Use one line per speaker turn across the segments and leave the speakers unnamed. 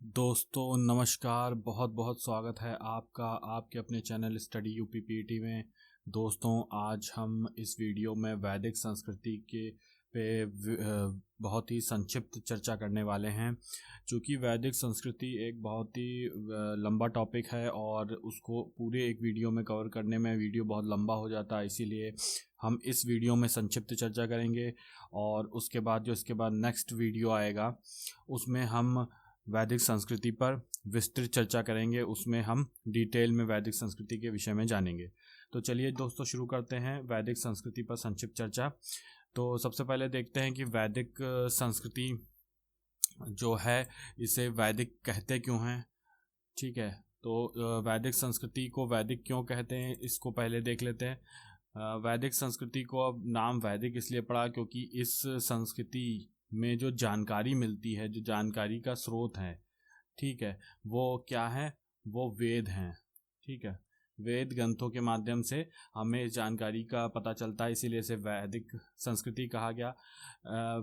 दोस्तों नमस्कार। बहुत बहुत स्वागत है आपका आपके अपने चैनल स्टडी यूपीपीटी में। दोस्तों आज हम इस वीडियो में वैदिक संस्कृति के बहुत ही संक्षिप्त चर्चा करने वाले हैं। क्योंकि वैदिक संस्कृति एक बहुत ही लंबा टॉपिक है और उसको पूरे एक वीडियो में कवर करने में वीडियो बहुत लंबा हो जाता है, इसीलिए हम इस वीडियो में संक्षिप्त चर्चा करेंगे। और उसके बाद नेक्स्ट वीडियो आएगा उसमें हम वैदिक संस्कृति पर विस्तृत चर्चा करेंगे। उसमें हम डिटेल में वैदिक संस्कृति के विषय में जानेंगे। तो चलिए दोस्तों शुरू करते हैं वैदिक संस्कृति पर संक्षिप्त चर्चा। तो सबसे पहले देखते हैं कि वैदिक संस्कृति जो है इसे वैदिक कहते क्यों हैं। ठीक है, तो वैदिक संस्कृति को वैदिक क्यों कहते हैं इसको पहले देख लेते हैं। वैदिक संस्कृति को अब नाम वैदिक इसलिए पड़ा क्योंकि इस संस्कृति में जो जानकारी मिलती है, जो जानकारी का स्रोत है, ठीक है, वो क्या है, वो वेद हैं। ठीक है, वेद ग्रंथों के माध्यम से हमें इस जानकारी का पता चलता है, इसीलिए इसे वैदिक संस्कृति कहा गया।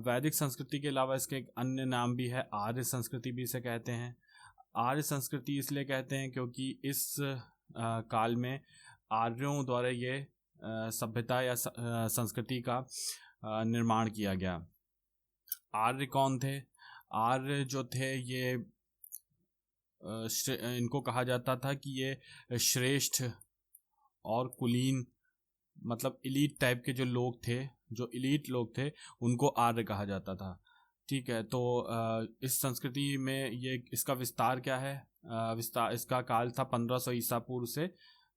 वैदिक संस्कृति के अलावा इसके एक अन्य नाम भी है, आर्य संस्कृति भी इसे कहते हैं। आर्य संस्कृति इसलिए कहते हैं क्योंकि इस काल में आर्यों द्वारा ये सभ्यता या संस्कृति का निर्माण किया गया। आर्य कौन थे? आर्य जो थे ये इनको कहा जाता था कि ये श्रेष्ठ और कुलीन, मतलब इलीट टाइप के जो लोग थे, जो इलीट लोग थे, उनको आर्य कहा जाता था। ठीक है, तो इस संस्कृति में ये इसका विस्तार क्या है? विस्तार इसका काल था 1500 ईसा पूर्व से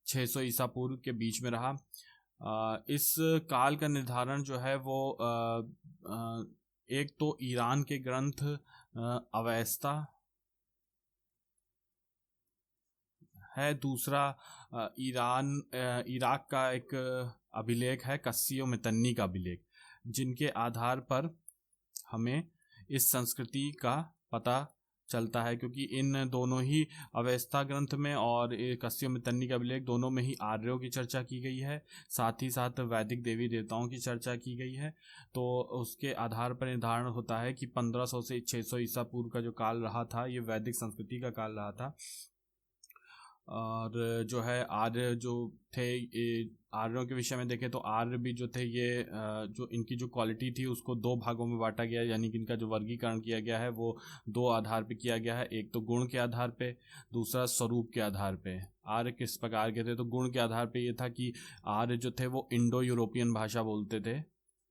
600 ईसा पूर्व के बीच में रहा। इस काल का निर्धारण जो है वो एक तो ईरान के ग्रंथ अवेस्ता है, दूसरा इराक का एक अभिलेख है, कस्सियो मितन्नी का अभिलेख, जिनके आधार पर हमें इस संस्कृति का पता चलता है। क्योंकि इन दोनों ही अवेस्ता ग्रंथ में और कस्सियो मितन्नी का अभिलेख दोनों में ही आर्यों की चर्चा की गई है, साथ ही साथ वैदिक देवी देवताओं की चर्चा की गई है। तो उसके आधार पर निर्धारण होता है कि 1500 से 600 ईसा पूर्व का जो काल रहा था ये वैदिक संस्कृति का काल रहा था। और जो है आर्य जो थे, आर्यों के विषय में देखें तो आर्य भी जो थे ये जो इनकी जो क्वालिटी थी उसको दो भागों में बांटा गया है। यानी कि इनका जो वर्गीकरण किया गया है वो दो आधार पे किया गया है, एक तो गुण के आधार पे, दूसरा स्वरूप के आधार पे। आर्य किस प्रकार के थे? तो गुण के आधार पे ये था कि आर्य जो थे वो इंडो यूरोपियन भाषा बोलते थे,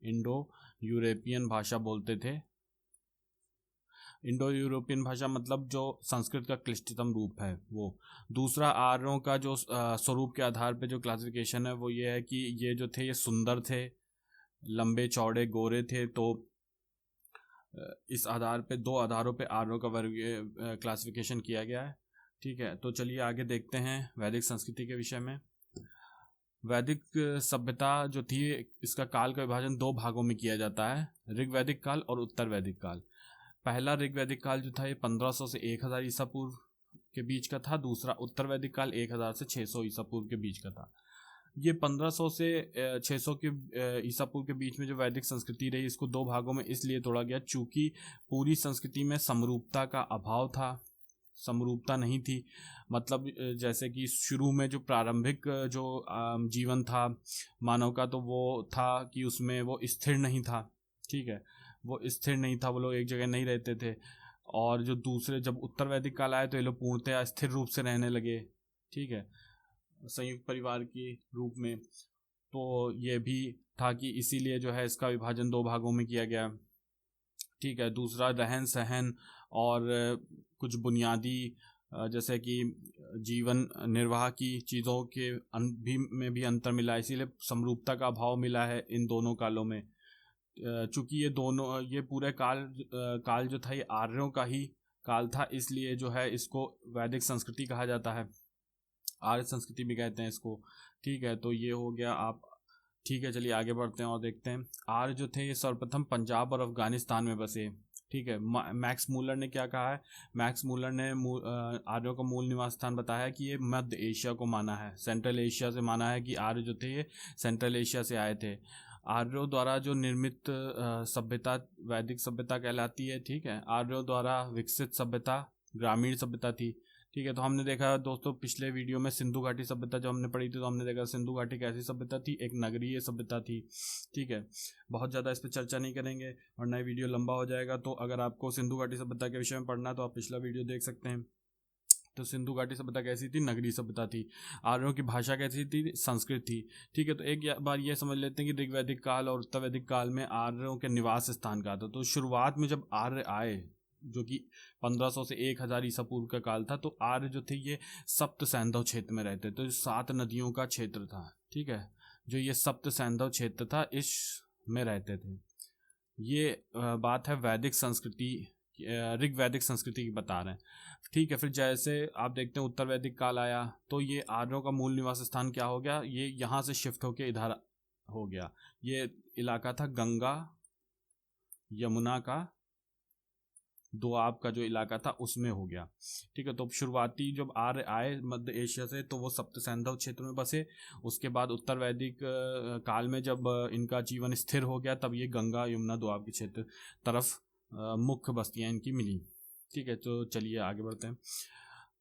इंडो यूरोपियन भाषा बोलते थे। इंडो यूरोपियन भाषा मतलब जो संस्कृत का क्लिष्टतम रूप है वो। दूसरा, आर्यों का जो स्वरूप के आधार पे जो क्लासिफिकेशन है वो ये है कि ये जो थे ये सुंदर थे, लंबे चौड़े गोरे थे। तो इस आधार पे, दो आधारों पे आर्यों का वर्ग क्लासिफिकेशन किया गया है। ठीक है, तो चलिए आगे देखते हैं वैदिक संस्कृति के विषय में। वैदिक सभ्यता जो थी इसका काल का विभाजन दो भागों में किया जाता है, ऋग्वैदिक काल और उत्तर वैदिक काल। पहला ऋग्वैदिक काल जो था ये 1500 से 1000 ईसा पूर्व के बीच का था। दूसरा उत्तर वैदिक काल 1000 से 600 ईसा पूर्व के बीच का था। ये 1500 से 600 के ईसा पूर्व के बीच में जो वैदिक संस्कृति रही, इसको दो भागों में इसलिए तोड़ा गया चूंकि पूरी संस्कृति में समरूपता का अभाव था, समरूपता नहीं थी। मतलब जैसे कि शुरू में जो प्रारंभिक जो जीवन था मानव का, तो वो था कि उसमें वो स्थिर नहीं था। ठीक है, वो स्थिर नहीं था, वो लोग एक जगह नहीं रहते थे। और जो दूसरे, जब उत्तर वैदिक काल आए तो ये लोग पूर्णतः स्थिर रूप से रहने लगे। ठीक है, संयुक्त परिवार के रूप में। तो ये भी था कि इसीलिए जो है इसका विभाजन दो भागों में किया गया। ठीक है, दूसरा रहन सहन और कुछ बुनियादी जैसे कि जीवन निर्वाह की चीज़ों के में भी अंतर मिला, इसीलिए समरूपता का अभाव मिला है इन दोनों कालों में। चूंकि ये पूरे काल जो था ये आर्यों का ही काल था, इसलिए जो है इसको वैदिक संस्कृति कहा जाता है, आर्य संस्कृति भी कहते हैं इसको। ठीक है, तो ये हो गया आप। ठीक है, चलिए आगे बढ़ते हैं और देखते हैं। आर्य जो थे ये सर्वप्रथम पंजाब और अफगानिस्तान में बसे। ठीक है, मैक्स मूलर ने क्या कहा है? मैक्स मूलर ने आर्यों का मूल निवास स्थान बताया कि ये मध्य एशिया को माना है, सेंट्रल एशिया से माना है कि आर्य जो थे ये सेंट्रल एशिया से आए थे। आर्यों द्वारा जो निर्मित सभ्यता वैदिक सभ्यता कहलाती है। ठीक है, आर्यों द्वारा विकसित सभ्यता ग्रामीण सभ्यता थी। ठीक है, तो हमने देखा दोस्तों पिछले वीडियो में सिंधु घाटी सभ्यता जब हमने पढ़ी थी तो हमने देखा सिंधु घाटी कैसी सभ्यता थी, एक नगरीय सभ्यता थी। ठीक है, बहुत ज़्यादा इस पर चर्चा नहीं करेंगे वरना ये वीडियो लंबा हो जाएगा। तो अगर आपको सिंधु घाटी सभ्यता के विषय में पढ़ना है तो आप पिछला वीडियो देख सकते हैं। तो सिंधु घाटी सभ्यता कैसी थी? नगरीय सभ्यता थी। आर्यों की भाषा कैसी थी? संस्कृत थी। ठीक है, तो एक बार ये समझ लेते हैं कि ऋग्वैदिक काल और उत्तरवैदिक काल में आर्यों के निवास स्थान कहाँ था। तो शुरुआत में जब आर्य आए जो कि 1500 से 1000 ईसा पूर्व का काल था, तो आर्य जो थे ये सप्त सैंधव क्षेत्र में रहते। तो 7 नदियों का क्षेत्र था। ठीक है, जो ये सप्त सैंधव क्षेत्र था इस में रहते थे। ये बात है वैदिक संस्कृति, ऋग्वैदिक संस्कृति की बता रहे हैं। ठीक है, फिर जैसे आप देखते हैं उत्तर वैदिक काल आया तो ये आर्यों का मूल निवास स्थान क्या हो गया? ये यहाँ से शिफ्ट होके इधर हो गया। ये इलाका था गंगा यमुना का दोआब का जो इलाका था उसमें हो गया। ठीक है, तो शुरुआती जब आर्य आए मध्य एशिया से तो वो सप्त सैंधव क्षेत्र में बसे। उसके बाद उत्तर वैदिक काल में जब इनका जीवन स्थिर हो गया तब ये गंगा यमुना दोआब के क्षेत्र तरफ मुख्य बस्तियां इनकी मिली। ठीक है, तो चलिए आगे बढ़ते हैं।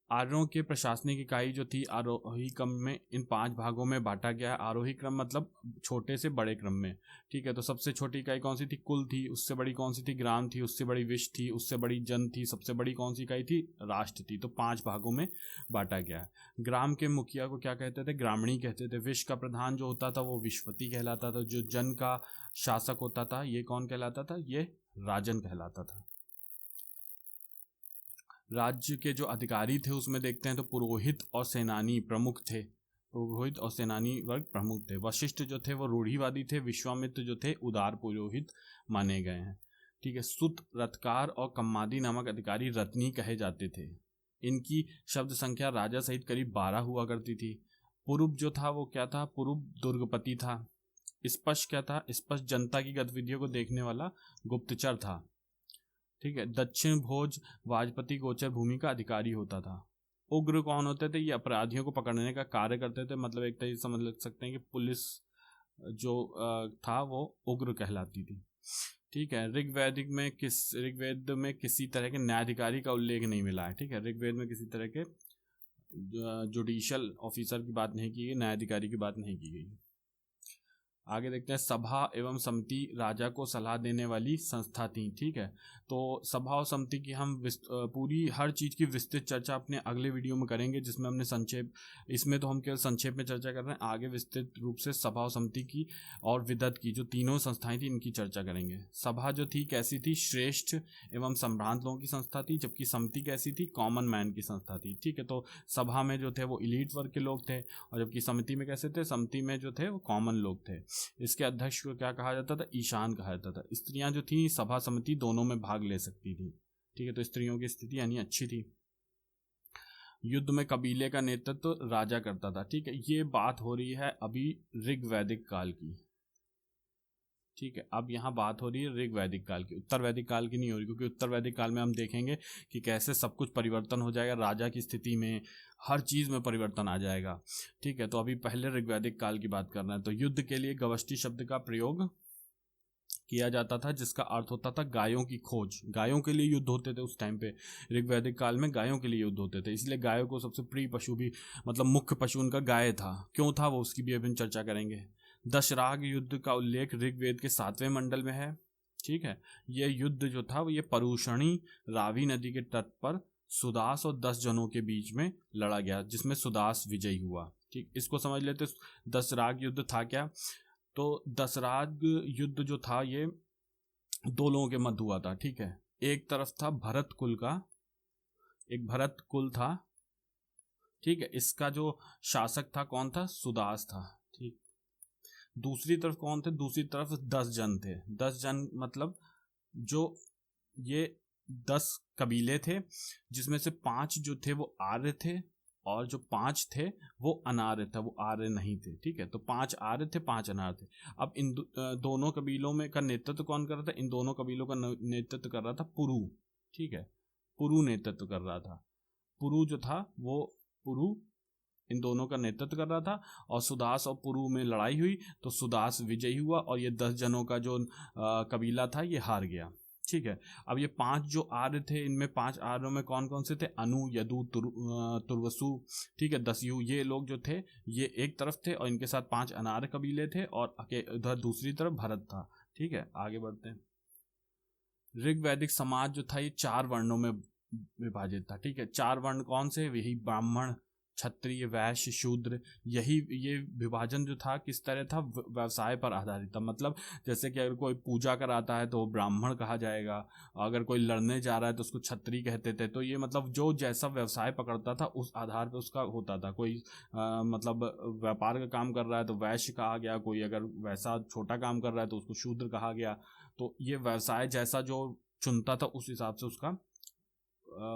आर्यों के प्रशासनिक इकाई जो थी आरोही क्रम में इन 5 भागों में बांटा गया है। आरोही क्रम मतलब छोटे से बड़े क्रम में। ठीक है, तो सबसे छोटी इकाई कौन सी थी? कुल थी। उससे बड़ी कौन सी थी? ग्राम थी। उससे बड़ी विश थी। उससे बड़ी जन थी। सबसे बड़ी कौन सी इकाई थी? राष्ट्र थी। तो 5 भागों में बांटा गया है। ग्राम के मुखिया को क्या कहते थे? ग्रामीणी कहते थे। विश का प्रधान जो होता था वो विश्वपति कहलाता था। जो जन का शासक होता था ये कौन कहलाता था? ये राजन कहलाता था। राज्य के जो अधिकारी थे उसमें देखते हैं तो पुरोहित और सेनानी प्रमुख थे। पुरोहित और सेनानी वर्ग प्रमुख थे। वशिष्ठ जो थे वो रूढ़िवादी थे। विश्वामित्र जो थे उदार पुरोहित माने गए हैं। ठीक है, सुत, रथकार और कम्मादी नामक अधिकारी रत्नी कहे जाते थे। इनकी शब्द संख्या राजा सहित करीब 12 हुआ करती थी। पुरुप जो था वो क्या था? पुरुप दुर्गपति था। स्पष्ट क्या था? स्पष्ट जनता की गतिविधियों को देखने वाला गुप्तचर था। ठीक है, दक्षिण भोज वाजपति गोचर भूमि का अधिकारी होता था। उग्र कौन होते थे? ये अपराधियों को पकड़ने का कार्य करते थे। मतलब एक तरीके से समझ सकते हैं कि पुलिस जो था वो उग्र कहलाती थी। ठीक है, ऋग्वेद में किसी तरह के न्यायाधिकारी का उल्लेख नहीं मिला है। ठीक है, ऋग्वेद में किसी तरह के जुडिशियल ऑफिसर की बात नहीं की गई, न्यायाधिकारी की बात नहीं की गई। आगे देखते हैं, सभा एवं समिति राजा को सलाह देने वाली संस्था थी। ठीक है, तो सभा और समिति की हम पूरी हर चीज़ की विस्तृत चर्चा अपने अगले वीडियो में करेंगे, जिसमें हमने संक्षेप, इसमें तो हम केवल संक्षेप में चर्चा कर रहे हैं। आगे विस्तृत रूप से सभा और समिति की और विदत की जो तीनों संस्थाएं थी इनकी चर्चा करेंगे। सभा जो थी कैसी थी? श्रेष्ठ एवं संभ्रांत लोगों की संस्था थी, जबकि समिति कैसी थी? कॉमन मैन की संस्था थी। ठीक है, तो सभा में जो थे वो इलीट वर्ग के लोग थे और जबकि समिति में कैसे थे? समिति में जो थे वो कॉमन लोग थे। इसके अध्यक्ष को क्या कहा जाता था? ईशान कहा जाता था। स्त्रियां जो थी सभा समिति दोनों में भाग ले सकती थी। ठीक है, तो स्त्रियों की स्थिति यानी अच्छी थी। युद्ध में कबीले का नेतृत्व राजा करता था। ठीक है, ये बात हो रही है अभी ऋग्वैदिक काल की। ठीक है, अब यहाँ बात हो रही है ऋग्वैदिक काल की, उत्तर वैदिक काल की नहीं हो रही, क्योंकि उत्तर वैदिक काल में हम देखेंगे कि कैसे सब कुछ परिवर्तन हो जाएगा। राजा की स्थिति में हर चीज़ में परिवर्तन आ जाएगा। ठीक है, तो अभी पहले ऋग्वैदिक काल की बात करना है। तो युद्ध के लिए गवष्टि शब्द का प्रयोग किया जाता था, जिसका अर्थ होता था गायों की खोज। गायों के लिए युद्ध होते थे उस टाइम पे। ऋग्वैदिक काल में गायों के लिए युद्ध होते थे, इसलिए गायों को सबसे प्रिय पशु भी, मतलब मुख्य पशु उनका गाय था। क्यों था वो, उसकी भी अभी चर्चा करेंगे। दशराग युद्ध का उल्लेख ऋग्वेद के 7वें मंडल में है। ठीक है, ये युद्ध जो था वो ये परुषणी रावी नदी के तट पर सुदास और 10 जनों के बीच में लड़ा गया, जिसमें सुदास विजयी हुआ। ठीक, इसको समझ लेते। दशराग युद्ध था क्या? तो दशराग युद्ध जो था ये 2 लोगों के मध्य हुआ था। ठीक है, एक तरफ था भरत कुल का, एक भरत कुल था। ठीक है, इसका जो शासक था कौन था? सुदास था। ठीक, दूसरी तरफ कौन थे? दूसरी तरफ 10 जन थे। 10 जन मतलब जो ये 10 कबीले थे, जिसमें से 5 जो थे वो आर्य थे और जो 5 थे वो अनार्य थे, वो आर्य नहीं थे। ठीक है, तो 5 आर्य थे, 5 अनार्य थे। अब इन दोनों कबीलों में का नेतृत्व कौन कर रहा था? इन दोनों कबीलों का नेतृत्व कर रहा था पुरु। ठीक है, पुरु नेतृत्व कर रहा था। पुरु जो था वो पुरु इन दोनों का नेतृत्व कर रहा था और सुदास और पुरु में लड़ाई हुई तो सुदास विजयी हुआ और ये 10 जनों का जो कबीला था ये हार गया। ठीक है। अब ये 5 जो आर्य थे, इनमें 5 आर्यों में कौन कौन से थे? अनु, यदु, तुर्वसु, ठीक है, दस्यु, ये लोग जो थे ये एक तरफ थे और इनके साथ 5 अनार्य कबीले थे और उधर दूसरी तरफ भरत था। ठीक है, आगे बढ़ते हैं। ऋग्वैदिक समाज जो था ये 4 वर्णों में विभाजित था। ठीक है, 4 वर्ण कौन से? यही ब्राह्मण, क्षत्रिय, वैश्य, शूद्र। यही ये विभाजन जो था किस तरह था? व्यवसाय पर आधारित था। मतलब जैसे कि अगर कोई पूजा कराता है तो ब्राह्मण कहा जाएगा, अगर कोई लड़ने जा रहा है तो उसको क्षत्रिय कहते थे। तो ये मतलब जो जैसा व्यवसाय पकड़ता था उस आधार पर उसका होता था। कोई मतलब व्यापार का काम कर रहा है तो वैश्य कहा गया, कोई अगर वैसा छोटा काम कर रहा है तो उसको शूद्र कहा गया। तो ये व्यवसाय जैसा जो चुनता था उस हिसाब से उसका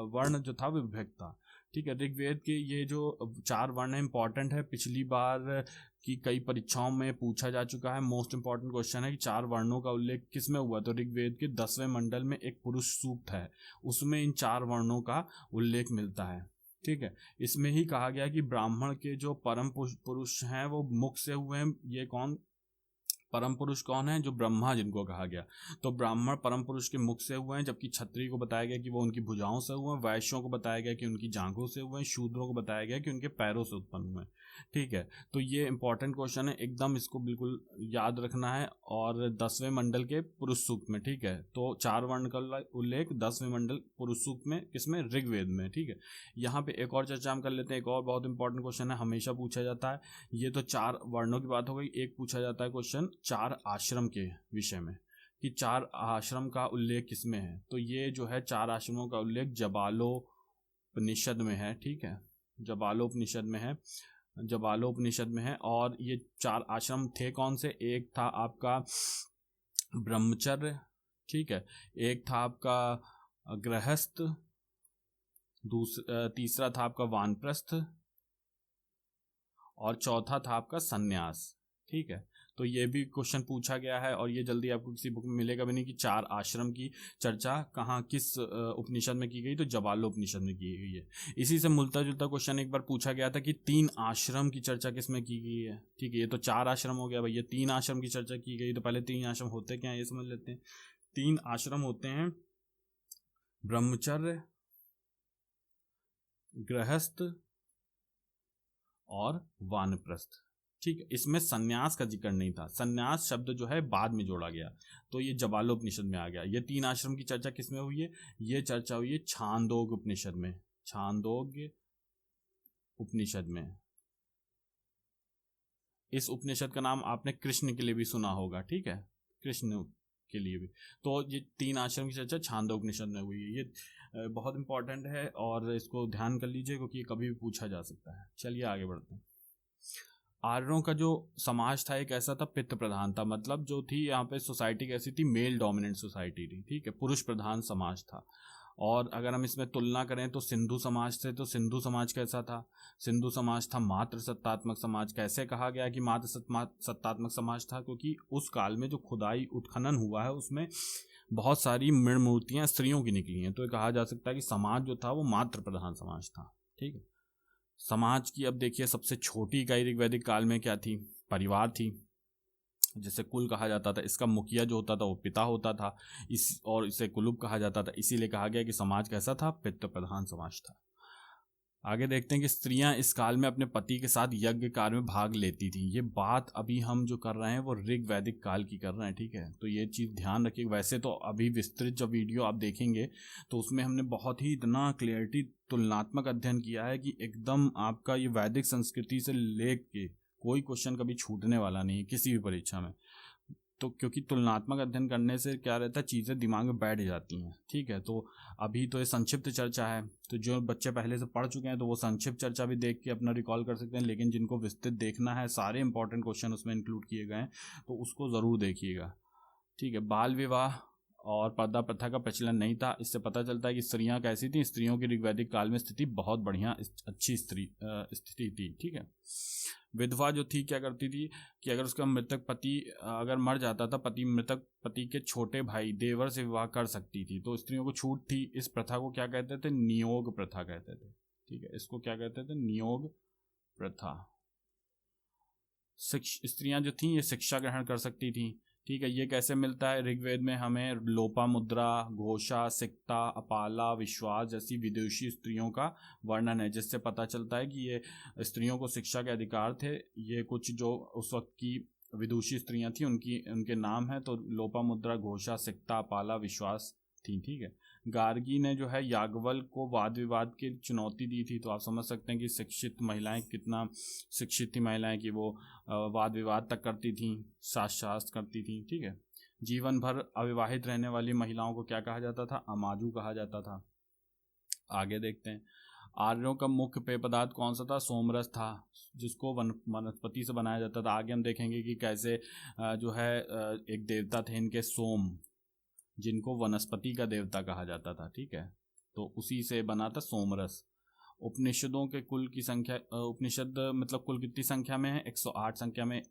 वर्ण जो था वो विभक्त था। ठीक है, ऋग्वेद के ये जो 4 वर्ण है इंपॉर्टेंट है, पिछली बार की कई परीक्षाओं में पूछा जा चुका है। मोस्ट इंपॉर्टेंट क्वेश्चन है कि 4 वर्णों का उल्लेख किस में हुआ? तो ऋग्वेद के 10वें मंडल में एक पुरुष सूक्त है, उसमें इन 4 वर्णों का उल्लेख मिलता है। ठीक है, इसमें ही कहा गया कि ब्राह्मण के जो परम पुरुष हैं वो मुख से हुए हैं। ये कौन परम पुरुष कौन है? जो ब्रह्मा जिनको कहा गया। तो ब्राह्मण परम पुरुष के मुख से हुए हैं, जबकि क्षत्रिय को बताया गया कि वो उनकी भुजाओं से हुए हैं, वैश्यों को बताया गया कि उनकी जांघों से हुए हैं, शूद्रों को बताया गया कि उनके पैरों से उत्पन्न हुए हैं। ठीक है, तो ये इंपॉर्टेंट क्वेश्चन है, एकदम इसको बिल्कुल याद रखना है। और 10वें मंडल के पुरुष सूक्त में, ठीक है, तो 4 वर्ण का उल्लेख 10वें मंडल पुरुष सूक्त में, किसमें? ऋग्वेद में। ठीक है, यहाँ पे एक और चर्चा हम कर लेते हैं। एक और बहुत इंपॉर्टेंट क्वेश्चन है, हमेशा पूछा जाता है। ये तो 4 वर्णों की बात हो गई। एक पूछा जाता है क्वेश्चन 4 आश्रम के विषय में, कि 4 आश्रम का उल्लेख किसमें है? तो ये जो है 4 आश्रमों का उल्लेख जबालोपनिषद में है। ठीक है, जबालोपनिषद में है, जबालोपनिषद में है। और ये 4 आश्रम थे कौन से? एक था आपका ब्रह्मचर्य, ठीक है, एक था आपका गृहस्थ, तीसरा था आपका वानप्रस्थ और चौथा था आपका सन्यास। ठीक है, तो ये भी क्वेश्चन पूछा गया है और ये जल्दी आपको किसी बुक में मिलेगा भी नहीं कि 4 आश्रम की चर्चा कहाँ किस उपनिषद में की गई। तो जबालोपनिषद में की गई है। इसी से मिलता जुलता क्वेश्चन एक बार पूछा गया था कि 3 आश्रम की चर्चा किस में की गई है। ठीक है, ये तो 4 आश्रम हो गया भैया, 3 आश्रम की चर्चा की गई। तो पहले 3 आश्रम होते क्या है ये समझ लेते हैं। 3 आश्रम होते हैं ब्रह्मचर्य, गृहस्थ और वानप्रस्थ। ठीक है, इसमें सन्यास का जिक्र नहीं था। सन्यास शब्द जो है बाद में जोड़ा गया, तो ये जबालोपनिषद में आ गया। ये 3 आश्रम की चर्चा किसमें हुई है? ये चर्चा हुई है छांदोग्य उपनिषद में। छांदोग्य उपनिषद में। इस उपनिषद का नाम आपने कृष्ण के लिए भी सुना होगा। ठीक है, कृष्ण के लिए भी। तो ये 3 आश्रम की चर्चा छांदोग्य उपनिषद में हुई है। ये बहुत इंपॉर्टेंट है और इसको ध्यान कर लीजिए क्योंकि ये कभी भी पूछा जा सकता है। चलिए आगे बढ़ते हैं। आर्यों का जो समाज था एक ऐसा था, पितृ प्रधान था। मतलब जो थी यहाँ पे सोसाइटी कैसी थी? मेल डोमिनेंट सोसाइटी थी। ठीक है, पुरुष प्रधान समाज था। और अगर हम इसमें तुलना करें तो सिंधु समाज से, तो सिंधु समाज कैसा था? सिंधु समाज था मात्र सत्तात्मक समाज। कैसे कहा गया कि मात्र सत्तात्मक समाज था? क्योंकि उस काल में जो खुदाई उत्खनन हुआ है उसमें बहुत सारी मृण मूर्तियां स्त्रियों की निकली हैं। तो ये कहा जा सकता है कि समाज जो था वो मात्र प्रधान समाज था। ठीक है, समाज की अब देखिए सबसे छोटी इकाई ऋग्वैदिक काल में क्या थी? परिवार थी, जिसे कुल कहा जाता था। इसका मुखिया जो होता था वो पिता होता था, और इसे कुलुप कहा जाता था। इसीलिए कहा गया कि समाज कैसा था? पितृ प्रधान समाज था। आगे देखते हैं कि स्त्रियां इस काल में अपने पति के साथ यज्ञ कार्य में भाग लेती थी। ये बात अभी हम जो कर रहे हैं वो ऋग्वैदिक काल की कर रहे हैं। ठीक है, तो ये चीज़ ध्यान रखिए। वैसे तो अभी विस्तृत जब वीडियो आप देखेंगे तो उसमें हमने बहुत ही इतना क्लियरिटी तुलनात्मक अध्ययन किया है कि एकदम आपका ये वैदिक संस्कृति से लेके कोई क्वेश्चन कभी छूटने वाला नहीं है किसी भी परीक्षा में। तो क्योंकि तुलनात्मक अध्ययन करने से क्या रहता है, चीज़ें दिमाग में बैठ जाती हैं। ठीक है, तो अभी तो ये संक्षिप्त चर्चा है, तो जो बच्चे पहले से पढ़ चुके हैं तो वो संक्षिप्त चर्चा भी देख के अपना रिकॉल कर सकते हैं। लेकिन जिनको विस्तृत देखना है, सारे इंपॉर्टेंट क्वेश्चन उसमें इंक्लूड किए गए हैं, तो उसको ज़रूर देखिएगा। ठीक है, बाल विवाह और पर्दा प्रथा का प्रचलन नहीं था। इससे पता चलता है कि स्त्रियां कैसी थी। स्त्रियों की ऋग्वैदिक काल में स्थिति बहुत बढ़िया, अच्छी स्थिति थी। ठीक है, विधवा जो थी क्या करती थी कि अगर उसका मृतक पति अगर मर जाता था, मृतक पति के छोटे भाई देवर से विवाह कर सकती थी। तो स्त्रियों को छूट थी। इस प्रथा को क्या कहते थे? नियोग प्रथा कहते थे। ठीक है, इसको क्या कहते थे? नियोग प्रथा। स्त्रियां जो थी ये शिक्षा ग्रहण कर सकती थी। ठीक है, ये कैसे मिलता है? ऋग्वेद में हमें लोपामुद्रा, घोषा, सिक्ता, अपाला, विश्वास जैसी विदुषी स्त्रियों का वर्णन है, जिससे पता चलता है कि ये स्त्रियों को शिक्षा के अधिकार थे। ये कुछ जो उस वक्त की विदुषी स्त्रियां थी उनके नाम है, तो लोपामुद्रा, घोषा, सिक्ता, अपाला, विश्वास थी। ठीक है, गार्गी ने जो है याज्ञवल्क्य को वाद विवाद की चुनौती दी थी। तो आप समझ सकते हैं कि शिक्षित महिलाएं कितना शिक्षित थी महिलाएं कि वो वाद विवाद तक करती थी, शास्त्र करती थी। ठीक है, जीवन भर अविवाहित रहने वाली महिलाओं को क्या कहा जाता था? अमाजु कहा जाता था। आगे देखते हैं, आर्यों का मुख्य पेय पदार्थ कौन सा था? सोमरस था, जिसको वनस्पति से बनाया जाता था। आगे हम देखेंगे कि कैसे जो है एक देवता थे इनके सोम, जिनको वनस्पति का देवता कहा जाता था। ठीक है, तो उसी से बना था सोमरस। उपनिषदों के कुल की संख्या, उपनिषद मतलब कुल कितनी संख्या में है? 108 संख्या में,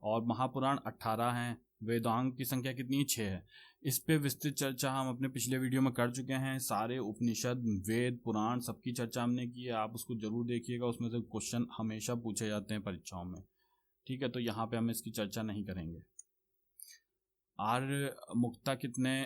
और महापुराण 18 हैं। वेदांग की संख्या कितनी है? 6 है। इस पे विस्तृत चर्चा हम अपने पिछले वीडियो में कर चुके हैं। सारे उपनिषद, वेद, पुराण सबकी चर्चा हमने की है, आप उसको जरूर देखिएगा, उसमें से क्वेश्चन हमेशा पूछे जाते हैं परीक्षाओं में। ठीक है, तो यहाँ पे हम इसकी चर्चा नहीं करेंगे। आर्य मुक्ता कितने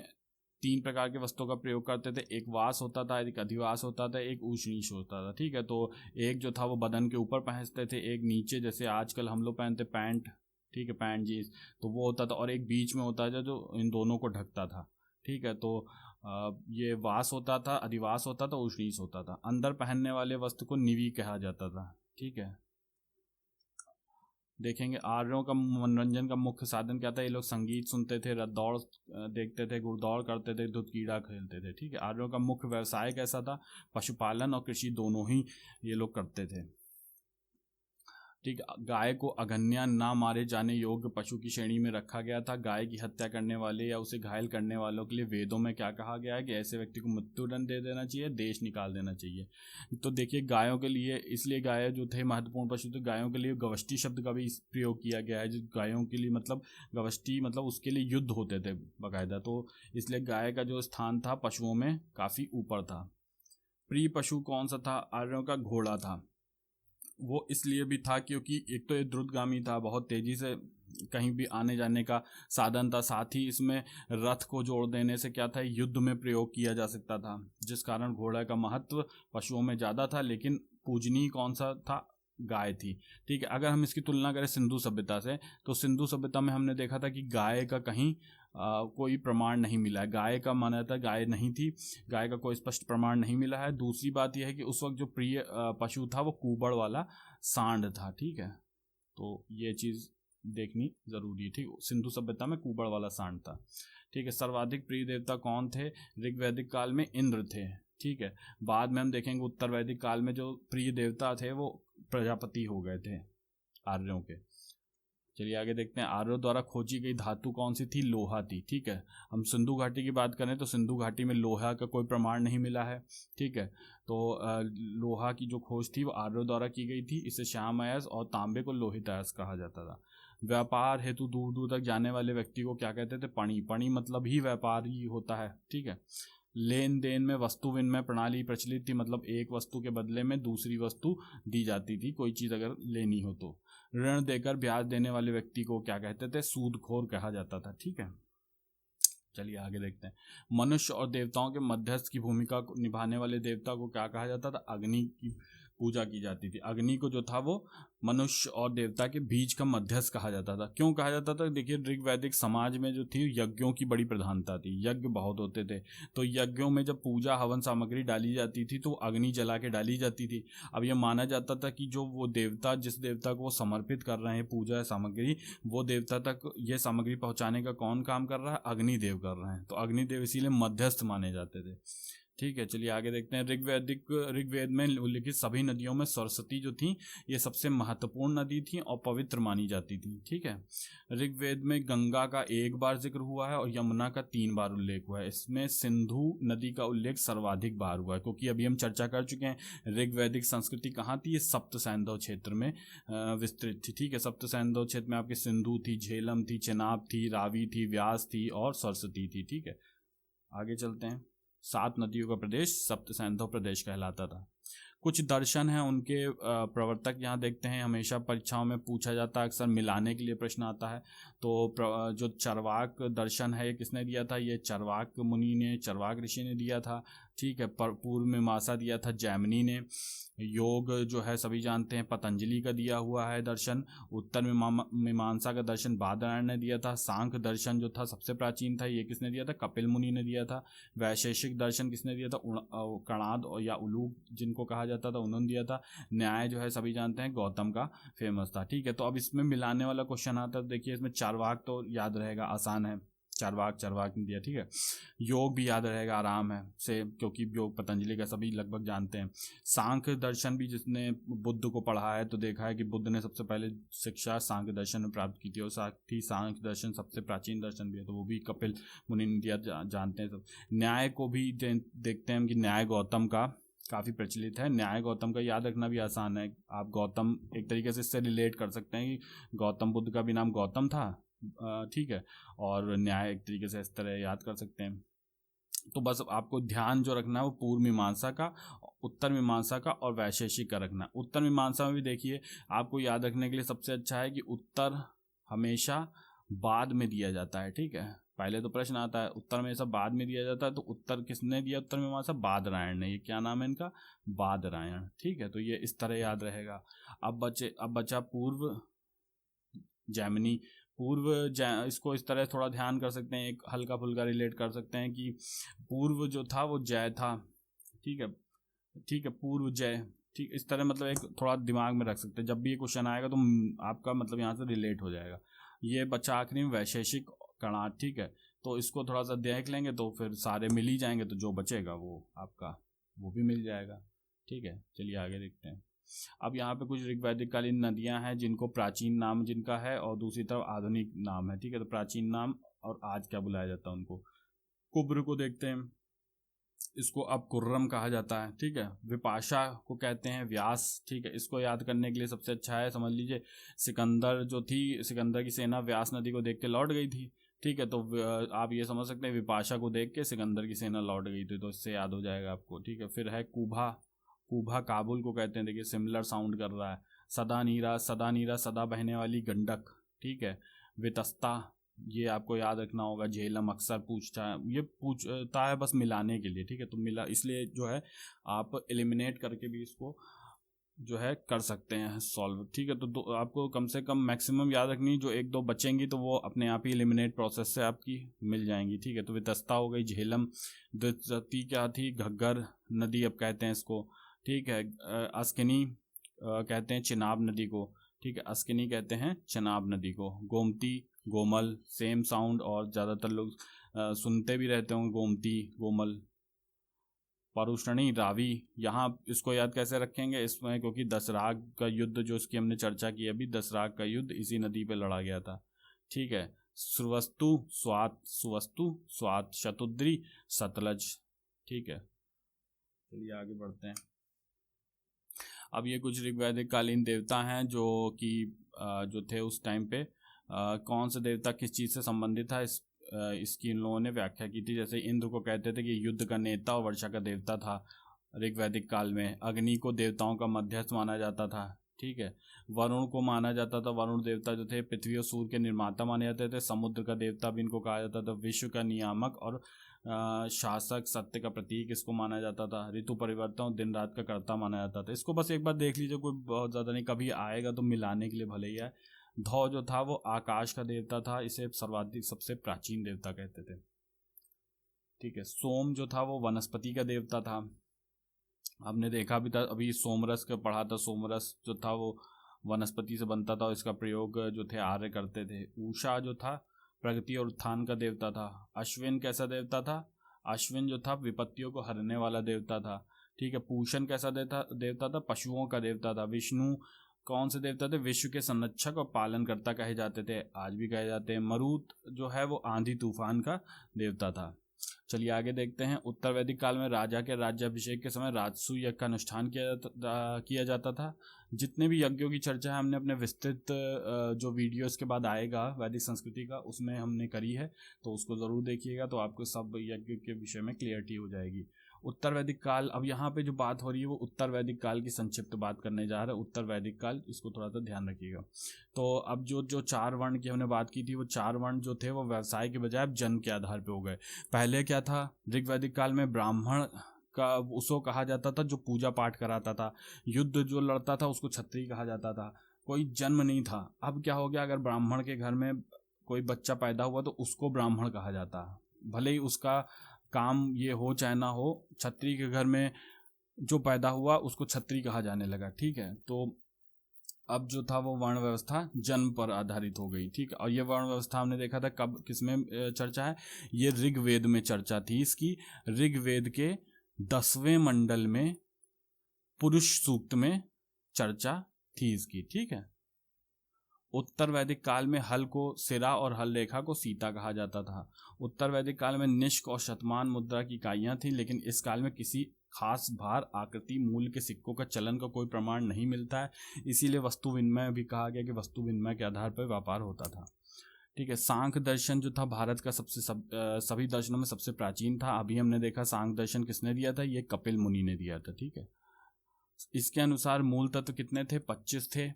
3 प्रकार के वस्त्रों का प्रयोग करते थे? एक वास होता था, एक अधिवास होता था, एक उष्णीश होता था। ठीक है, तो एक जो था वो बदन के ऊपर पहनते थे, एक नीचे, जैसे आजकल हम लोग पहनते पैंट, ठीक है, पैंट जीन्स, तो वो होता था, और एक बीच में होता था जो इन दोनों को ढकता था। ठीक है, तो ये वास होता था, अधिवास होता था, उष्णीश होता था। अंदर पहनने वाले वस्त्र को निवि कहा जाता था। ठीक है, देखेंगे आर्यों का मनोरंजन का मुख्य साधन क्या था? ये लोग संगीत सुनते थे, रथ दौड़ देखते थे, घुड़दौड़ करते थे, दूध कीड़ा खेलते थे। ठीक है, आर्यों का मुख्य व्यवसाय कैसा था? पशुपालन और कृषि दोनों ही ये लोग करते थे। ठीक, गाय को अगन्या ना मारे जाने योग्य पशु की श्रेणी में रखा गया था। गाय की हत्या करने वाले या उसे घायल करने वालों के लिए वेदों में क्या कहा गया है कि ऐसे व्यक्ति को मृत्युदंड दे देना चाहिए, देश निकाल देना चाहिए। तो देखिए, गायों के लिए, इसलिए गाय जो थे महत्वपूर्ण पशु, तो गायों के लिए गवष्टि शब्द का भी प्रयोग किया गया है। जो गायों के लिए मतलब गवष्टि मतलब उसके लिए युद्ध होते थे बाकायदा, तो इसलिए गाय का जो स्थान था पशुओं में काफ़ी ऊपर था। प्रिय पशु कौन सा था? आर्यों का घोड़ा था। वो इसलिए भी था क्योंकि एक तो ये द्रुतगामी था, बहुत तेजी से कहीं भी आने जाने का साधन था, साथ ही इसमें रथ को जोड़ देने से क्या था, युद्ध में प्रयोग किया जा सकता था, जिस कारण घोड़ा का महत्व पशुओं में ज़्यादा था। लेकिन पूजनीय कौन सा था? गाय थी। ठीक है, अगर हम इसकी तुलना करें सिंधु सभ्यता से, तो सिंधु सभ्यता में हमने देखा था कि गाय का कहीं कोई प्रमाण नहीं मिला है। गाय का माना था गाय नहीं थी, गाय का कोई स्पष्ट प्रमाण नहीं मिला है। दूसरी बात यह है कि उस वक्त जो प्रिय पशु था वो कुबड़ वाला सांड था। ठीक है, तो ये चीज़ देखनी जरूरी है। ठीक, सिंधु सभ्यता में कुबड़ वाला सांड था। ठीक है, सर्वाधिक प्रिय देवता कौन थे? ऋग्वैदिक काल में इंद्र थे। ठीक है, बाद में हम देखेंगे उत्तर वैदिक काल में जो प्रिय देवता थे वो प्रजापति हो गए थे आर्यों के। चलिए आगे देखते हैं, आर्यों द्वारा खोजी गई धातु कौन सी थी? लोहा थी। ठीक है, हम सिंधु घाटी की बात करें तो सिंधु घाटी में लोहा का कोई प्रमाण नहीं मिला है। ठीक है, तो लोहा की जो खोज थी वो आर्यों द्वारा की गई थी। इसे श्याम अयस्क और तांबे को लोहित अयस्क कहा जाता था। व्यापार हेतु दूर दूर तक जाने वाले व्यक्ति को क्या कहते थे? पणी। पणी मतलब ही व्यापार ही होता है। ठीक है, लेन देन में वस्तु विनिमय प्रणाली प्रचलित थी, मतलब एक वस्तु के बदले में दूसरी वस्तु दी जाती थी, कोई चीज़ अगर लेनी हो तो। ऋण देकर ब्याज देने वाले व्यक्ति को क्या कहते थे? सूदखोर कहा जाता था। ठीक है, चलिए आगे देखते हैं, मनुष्य और देवताओं के मध्यस्थ की भूमिका निभाने वाले देवता को क्या कहा जाता था? अग्नि की पूजा की जाती थी। अग्नि को जो था वो मनुष्य और देवता के बीच का मध्यस्थ कहा जाता था। क्यों कहा जाता था? देखिए, ऋग्वैदिक समाज में जो थी यज्ञों की बड़ी प्रधानता थी, यज्ञ बहुत होते थे, तो यज्ञों में जब पूजा हवन सामग्री डाली जाती थी तो अग्नि जला के डाली जाती थी। अब यह माना जाता था कि जो वो देवता, जिस देवता को वो समर्पित कर रहे हैं पूजा सामग्री, वो देवता तक ये सामग्री पहुंचाने का कौन काम कर रहा है? अग्निदेव कर रहे हैं, तो अग्निदेव इसीलिए मध्यस्थ माने जाते थे। ठीक है, चलिए आगे देखते हैं, ऋग्वेद में उल्लिखित सभी नदियों में सरस्वती जो थी ये सबसे महत्वपूर्ण नदी थी और पवित्र मानी जाती थी। ठीक है, ऋग्वेद में गंगा का 1 बार जिक्र हुआ है और यमुना का 3 बार उल्लेख हुआ है। इसमें सिंधु नदी का उल्लेख सर्वाधिक बार हुआ है, क्योंकि अभी हम चर्चा कर चुके हैं ऋग्वैदिक संस्कृति कहाँ थी? ये सप्त सैंधव क्षेत्र में विस्तृत थी। ठीक है, सप्त सैंधव क्षेत्र में आपके सिंधु थी, झेलम थी, चेनाब थी, रावी थी, व्यास थी और सरस्वती थी। ठीक है, आगे चलते हैं, 7 नदियों का प्रदेश सप्त सैंधव प्रदेश कहलाता था। कुछ दर्शन हैं उनके प्रवर्तक यहाँ देखते हैं, हमेशा परीक्षाओं में पूछा जाता है, अक्सर मिलाने के लिए प्रश्न आता है। तो जो चरवाक दर्शन है ये किसने दिया था? ये चरवाक मुनि ने, चरवाक ऋषि ने दिया था। ठीक है, पूर्व मीमांसा दिया था जैमिनी ने। योग जो है सभी जानते हैं पतंजलि का दिया हुआ है दर्शन। उत्तर मीमांसा का दर्शन बादरायण ने दिया था। सांख्य दर्शन जो था सबसे प्राचीन था, ये किसने दिया था? कपिल मुनि ने दिया था। वैशेषिक दर्शन किसने दिया था? कणाद या उलूक जिनको कहा जाता था, उन्होंने दिया था। न्याय जो है सभी जानते हैं गौतम का फेमस था। ठीक है, तो अब इसमें मिलाने वाला क्वेश्चन आता है। देखिए इसमें चारवाक तो याद रहेगा, आसान है, चारवाक ने दिया। ठीक है, योग भी याद रहेगा, आराम है से, क्योंकि योग पतंजलि का सभी लगभग जानते हैं। सांख्य दर्शन भी जिसने बुद्ध को पढ़ा है तो देखा है कि बुद्ध ने सबसे पहले शिक्षा सांख्य दर्शन में प्राप्त की थी, और साथ ही सांख्य दर्शन सबसे प्राचीन दर्शन भी है, तो वो भी कपिल मुनि ने दिया, जानते हैं सब। न्याय को भी देखते हैं कि न्याय गौतम का काफ़ी प्रचलित है। न्याय गौतम का याद रखना भी आसान है, आप गौतम एक तरीके से इससे रिलेट कर सकते हैं कि गौतम बुद्ध का भी नाम गौतम था। ठीक है, और न्याय एक तरीके से इस तरह याद कर सकते हैं। तो बस आपको ध्यान जो रखना है वो पूर्व मीमांसा का, उत्तर मीमांसा का और वैशेषिक का रखना है। उत्तर मीमांसा में भी देखिए आपको याद रखने के लिए सबसे अच्छा है कि उत्तर हमेशा बाद में दिया जाता है। ठीक है, पहले तो प्रश्न आता है, उत्तर में सब बाद में दिया जाता है, तो उत्तर किसने दिया? उत्तर मीमांसा बादरायण ने। ये क्या नाम है इनका? बादरायण। ठीक है, तो ये इस तरह याद रहेगा। अब बचा पूर्व जैमिनी। इसको इस तरह थोड़ा ध्यान कर सकते हैं, एक हल्का फुल्का रिलेट कर सकते हैं कि पूर्व जो था वो जय था। ठीक है, पूर्व जय। ठीक, इस तरह मतलब एक थोड़ा दिमाग में रख सकते हैं, जब भी ये क्वेश्चन आएगा तो आपका मतलब यहाँ से रिलेट हो जाएगा। ये बचा आखिरी में वैशेषिक कणाद। ठीक है, तो इसको थोड़ा सा देख लेंगे तो फिर सारे मिल ही जाएंगे, तो जो बचेगा वो आपका वो भी मिल जाएगा। ठीक है, चलिए आगे देखते हैं। अब यहाँ पे कुछ ऋग्वैदिक कालीन नदियां हैं जिनको प्राचीन नाम जिनका है और दूसरी तरफ आधुनिक नाम है। ठीक है, तो प्राचीन नाम और आज क्या बुलाया जाता है उनको। कुब्र को देखते हैं, इसको अब कुर्रम कहा जाता है। ठीक है, विपाशा को कहते हैं व्यास। ठीक है, इसको याद करने के लिए सबसे अच्छा है, समझ लीजिए सिकंदर जो थी, सिकंदर की सेना व्यास नदी को देख के लौट गई थी। ठीक है, तो आप ये समझ सकते हैं विपाशा को देख के सिकंदर की सेना लौट गई थी, तो इससे याद हो जाएगा आपको। ठीक है, फिर है कुभा। कुभा काबुल को कहते हैं, देखिए सिमिलर साउंड कर रहा है। सदा नीरा, सदा बहने वाली गंडक। ठीक है, वितस्ता, ये आपको याद रखना होगा। झेलम अक्सर पूछता है बस मिलाने के लिए। ठीक है, तो मिला इसलिए जो है आप एलिमिनेट करके भी इसको जो है कर सकते हैं सॉल्व। ठीक है, तो आपको कम से कम मैक्सिमम याद रखनी, जो एक दो बचेंगी तो वो अपने आप ही एलिमिनेट प्रोसेस से आपकी मिल जाएंगी। ठीक है, तो वितस्ता हो गई, झेलम। द्वितीय क्या थी? घग्गर नदी अब कहते हैं इसको। ठीक है, अस्किनी कहते हैं चिनाब नदी को। ठीक है, अस्किनी कहते हैं चिनाब नदी को। गोमती, गोमल, सेम साउंड, और ज़्यादातर लोग सुनते भी रहते होंगे गोमती, गोमल। परुष्णी, रावी। यहाँ इसको याद कैसे रखेंगे इसमें, क्योंकि दसराग का युद्ध जो इसकी हमने चर्चा की अभी, दसराग का युद्ध इसी नदी पे लड़ा गया था। ठीक है, सुवस्तु, स्वात, शतुद्री, सतलज। ठीक है, चलिए आगे बढ़ते हैं। अब ये कुछ ऋग्वैदिक कालीन देवता हैं जो कि जो थे उस टाइम पे, कौन से देवता किस चीज़ से संबंधित था इसकी इन लोगों ने व्याख्या की थी। जैसे इंद्र को कहते थे कि युद्ध का नेता और वर्षा का देवता था ऋग्वैदिक काल में। अग्नि को देवताओं का मध्यस्थ माना जाता था। ठीक है, वरुण को माना जाता था, वरुण देवता जो थे पृथ्वी और सूर्य के निर्माता माने जाते थे। समुद्र का देवता भी इनको कहा जाता था। विश्व का नियामक और शासक, सत्य का प्रतीक इसको माना जाता था। ऋतु परिवर्तन और दिन रात का कर्ता माना जाता था। इसको बस एक बार देख लीजिए, कोई बहुत ज़्यादा नहीं, कभी आएगा तो मिलाने के लिए भले ही आए। धौ जो था वो आकाश का देवता था, इसे सर्वाधिक सबसे प्राचीन देवता कहते थे। ठीक है, सोम जो था वो वनस्पति का देवता था। हमने देखा भी था अभी, सोमरस का पढ़ा था। सोमरस जो था वो वनस्पति से बनता था, इसका प्रयोग जो थे आर्य करते थे। उषा जो था प्रगति और उत्थान का देवता था। अश्विन कैसा देवता था? अश्विन जो था विपत्तियों को हरने वाला देवता था। ठीक है, पूषण कैसा देवता था? पशुओं का देवता था। विष्णु कौन से देवता थे? विश्व के संरक्षक और पालनकर्ता कहे जाते थे, आज भी कहे जाते हैं। मरुत जो है वो आंधी तूफान का देवता था। चलिए आगे देखते हैं। उत्तर वैदिक काल में राजा के राज्याभिषेक के समय राजसू यज्ञ का अनुष्ठान किया जाता था। जितने भी यज्ञों की चर्चा है हमने अपने विस्तृत जो वीडियो इसके बाद आएगा वैदिक संस्कृति का, उसमें हमने करी है, तो उसको ज़रूर देखिएगा, तो आपको सब यज्ञ के विषय में क्लियरिटी हो जाएगी। उत्तर वैदिक काल, अब यहाँ पे जो बात हो रही है वो उत्तर वैदिक काल की संक्षिप्त बात करने जा रहे हैं। उत्तर वैदिक काल, इसको थोड़ा सा ध्यान रखिएगा। तो अब जो जो 4 वर्ण की हमने बात की थी, वो 4 वर्ण जो थे वो व्यवसाय के बजाय अब जन्म के आधार पे हो गए। पहले क्या था, ऋग्वैदिक काल में ब्राह्मण का उसको कहा जाता था जो पूजा पाठ कराता था, युद्ध जो लड़ता था उसको क्षत्रिय कहा जाता था, कोई जन्म नहीं था। अब क्या हो गया, अगर ब्राह्मण के घर में कोई बच्चा पैदा हुआ तो उसको ब्राह्मण कहा जाता है, भले ही उसका काम ये हो चाहे ना हो। क्षत्रिय के घर में जो पैदा हुआ उसको क्षत्रिय कहा जाने लगा, ठीक है। तो अब जो था वो वर्ण व्यवस्था जन्म पर आधारित हो गई, ठीक है। और ये वर्ण व्यवस्था हमने देखा था कब, किसमें चर्चा है, ये ऋग्वेद में चर्चा थी इसकी। ऋग्वेद के 10वें मंडल में पुरुष सूक्त में चर्चा थी इसकी, ठीक है। उत्तर वैदिक काल में हल को सिरा और हल रेखा को सीता कहा जाता था। उत्तर वैदिक काल में निष्क और शतमान मुद्रा की इकाइयां थी, लेकिन इस काल में किसी खास भार आकृति मूल्य के सिक्कों का चलन का कोई प्रमाण नहीं मिलता है। इसीलिए वस्तु विनिमय भी कहा गया कि वस्तु विनिमय के आधार पर व्यापार होता था, ठीक है। सांख्य दर्शन जो था भारत का सभी दर्शनों में सबसे प्राचीन था। अभी हमने देखा सांख्य दर्शन किसने दिया था, ये कपिल मुनि ने दिया था, ठीक है। इसके अनुसार मूल तत्व कितने थे, 25 थे,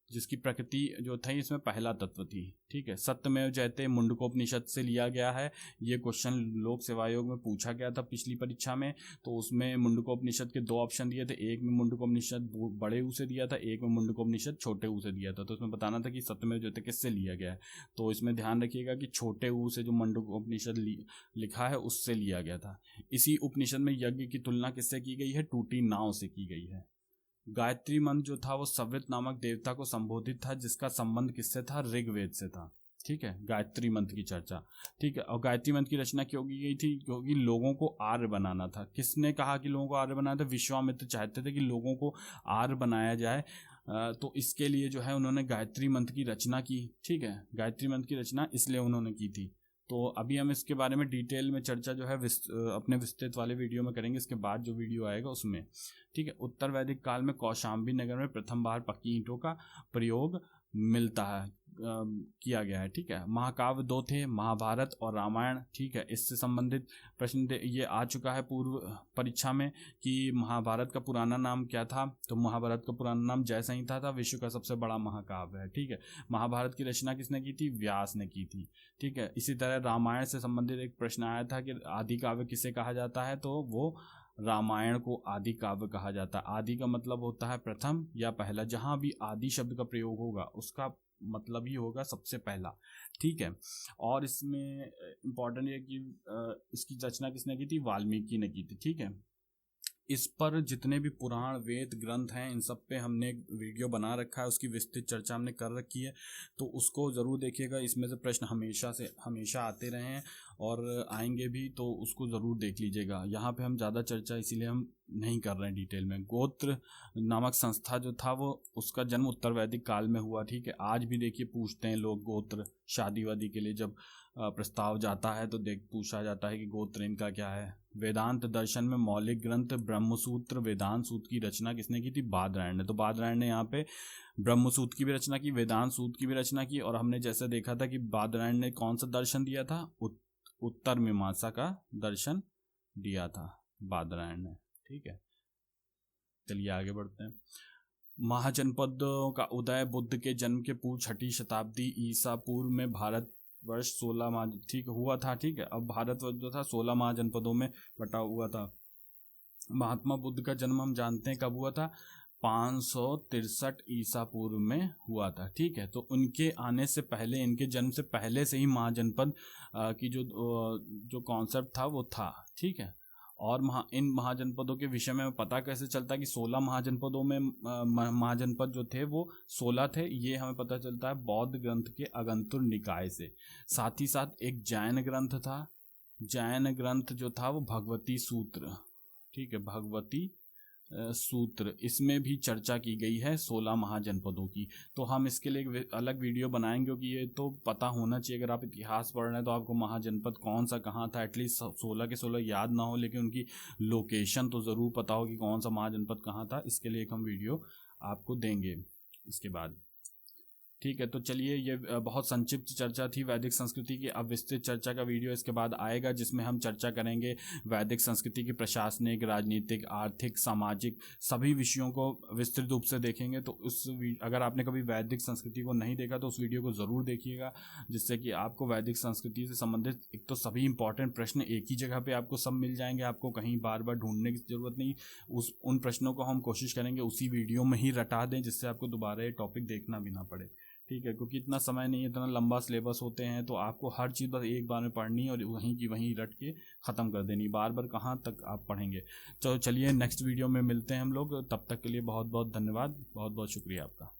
जिसकी प्रकृति जो थी इसमें पहला तत्व थी, ठीक है। सत्यमेव जयते मुंडकोपनिषद से लिया गया है। ये क्वेश्चन लोक सेवा आयोग में पूछा गया था पिछली परीक्षा में, तो उसमें मुंडकोपनिषद के 2 ऑप्शन दिए थे, एक में मुंडकोपनिषद बड़े ऊ से दिया था, एक में मुंडकोपनिषद छोटे ऊ से दिया था। तो उसमें बताना था कि सत्यमेव जयते किससे लिया गया है। तो इसमें ध्यान रखिएगा कि छोटे ऊ से जो मुंडकोपनिषद लिखा है उससे लिया गया था। इसी उपनिषद में यज्ञ की तुलना किससे की गई है, टूटी नाव से की गई है। गायत्री मंत्र जो था वो सवित नामक देवता को संबोधित था, जिसका संबंध किससे था, ऋग्वेद से था, ठीक है। गायत्री मंत्र की चर्चा, ठीक है। और गायत्री मंत्र की रचना क्यों की गई थी, क्योंकि लोगों को आर्य बनाना था। किसने कहा कि लोगों को आर्य बनाना था, विश्वामित्र चाहते थे कि लोगों को आर्य बनाया जाए, तो इसके लिए जो है उन्होंने गायत्री मंत्र की रचना की, ठीक है। गायत्री मंत्र की रचना इसलिए उन्होंने की थी। तो अभी हम इसके बारे में डिटेल में चर्चा जो है अपने विस्तृत वाले वीडियो में करेंगे, इसके बाद जो वीडियो आएगा उसमें, ठीक है। उत्तर वैदिक काल में कौशाम्बी नगर में प्रथम बार पक्की ईंटों का प्रयोग मिलता है, किया गया है, ठीक है। महाकाव्य 2 थे, महाभारत और रामायण, ठीक है। इससे संबंधित प्रश्न ये आ चुका है पूर्व परीक्षा में कि महाभारत का पुराना नाम क्या था। तो महाभारत का पुराना नाम जय संहिता था, विश्व का सबसे बड़ा महाकाव्य है, ठीक है। महाभारत की रचना किसने की थी, व्यास ने की थी, ठीक है। इसी तरह रामायण से संबंधित एक प्रश्न आया था कि आदि काव्य किसे कहा जाता है, तो वो रामायण को आदि काव्य कहा जाता है। आदि का मतलब होता है प्रथम या पहला, जहां भी आदि शब्द का प्रयोग होगा उसका मतलब ही होगा सबसे पहला, ठीक है। और इसमें इम्पोर्टेंट है कि इसकी रचना किसने की थी, वाल्मीकि ने की थी, ठीक है। इस पर जितने भी पुराण वेद ग्रंथ हैं इन सब पे हमने एक वीडियो बना रखा है, उसकी विस्तृत चर्चा हमने कर रखी है, तो उसको ज़रूर देखिएगा। इसमें से प्रश्न हमेशा आते रहे हैं और आएंगे भी, तो उसको ज़रूर देख लीजिएगा। यहाँ पे हम ज़्यादा चर्चा इसलिए हम नहीं कर रहे हैं डिटेल में। गोत्र नामक संस्था जो था वो उसका जन्म उत्तर वैदिक काल में हुआ, ठीक है। आज भी देखिए पूछते हैं लोग गोत्र, शादी वादी के लिए जब प्रस्ताव जाता है तो पूछा जाता है कि गोत्र इनका क्या है। वेदांत दर्शन में मौलिक ग्रंथ ब्रह्मसूत्र वेदांत सूत्र की रचना किसने की थी, बादरायण ने। तो बादरायण ने यहाँ पे ब्रह्मसूत्र की भी रचना की, वेदांत सूत्र की भी रचना की, और हमने जैसे देखा था कि बादरायण ने कौन सा दर्शन दिया था, उत्तर मीमांसा का दर्शन दिया था बादरायण ने, ठीक है। चलिए आगे बढ़ते हैं। महाजनपदों का उदय बुद्ध के जन्म के पूर्व 6ठी शताब्दी ईसा पूर्व में भारत वर्ष 16 ठीक हुआ था, ठीक है। अब भारतवर्ष जो था 16 महाजनपदों में बटा हुआ था। महात्मा बुद्ध का जन्म हम जानते हैं कब हुआ था, 563 ईसा पूर्व में हुआ था, ठीक है। तो उनके आने से पहले, इनके जन्म से पहले से ही महाजनपद की जो कॉन्सेप्ट था वो था, ठीक है। और इन महाजनपदों के विषय में पता कैसे चलता है कि 16 महाजनपदों में महाजनपद जो थे वो 16 थे, ये हमें पता चलता है बौद्ध ग्रंथ के अगंतुर निकाय से। साथ ही साथ एक जैन ग्रंथ था, जैन ग्रंथ जो था वो भगवती सूत्र, ठीक है, भगवती सूत्र, इसमें भी चर्चा की गई है 16 महाजनपदों की। तो हम इसके लिए एक अलग वीडियो बनाएंगे, क्योंकि ये तो पता होना चाहिए। अगर आप इतिहास पढ़ रहे हैं तो आपको महाजनपद कौन सा कहाँ था, एटलीस्ट 16 के 16 याद ना हो, लेकिन उनकी लोकेशन तो ज़रूर पता हो कि कौन सा महाजनपद कहाँ था। इसके लिए एक हम वीडियो आपको देंगे इसके बाद। ठीक है, तो चलिए, ये बहुत संक्षिप्त चर्चा थी वैदिक संस्कृति की। अब विस्तृत चर्चा का वीडियो इसके बाद आएगा, जिसमें हम चर्चा करेंगे वैदिक संस्कृति की प्रशासनिक, राजनीतिक, आर्थिक, सामाजिक सभी विषयों को विस्तृत रूप से देखेंगे। तो अगर आपने कभी वैदिक संस्कृति को नहीं देखा तो उस वीडियो को ज़रूर देखिएगा, जिससे कि आपको वैदिक संस्कृति से संबंधित एक तो सभी इंपॉर्टेंट प्रश्न एक ही जगह पे आपको सब मिल जाएंगे, आपको कहीं बार बार ढूंढने की ज़रूरत नहीं। उन प्रश्नों को हम कोशिश करेंगे उसी वीडियो में ही रटा दें, जिससे आपको दोबारा ये टॉपिक देखना भी ना पड़े। ठीक है, क्योंकि इतना समय नहीं है, इतना लंबा सिलेबस होते हैं, तो आपको हर चीज़ बस एक बार में पढ़नी है और वहीं की वहीं रट के ख़त्म कर देनी, बार बार कहाँ तक आप पढ़ेंगे। तो चलिए, नेक्स्ट वीडियो में मिलते हैं हम लोग, तब तक के लिए बहुत बहुत धन्यवाद, बहुत बहुत शुक्रिया आपका।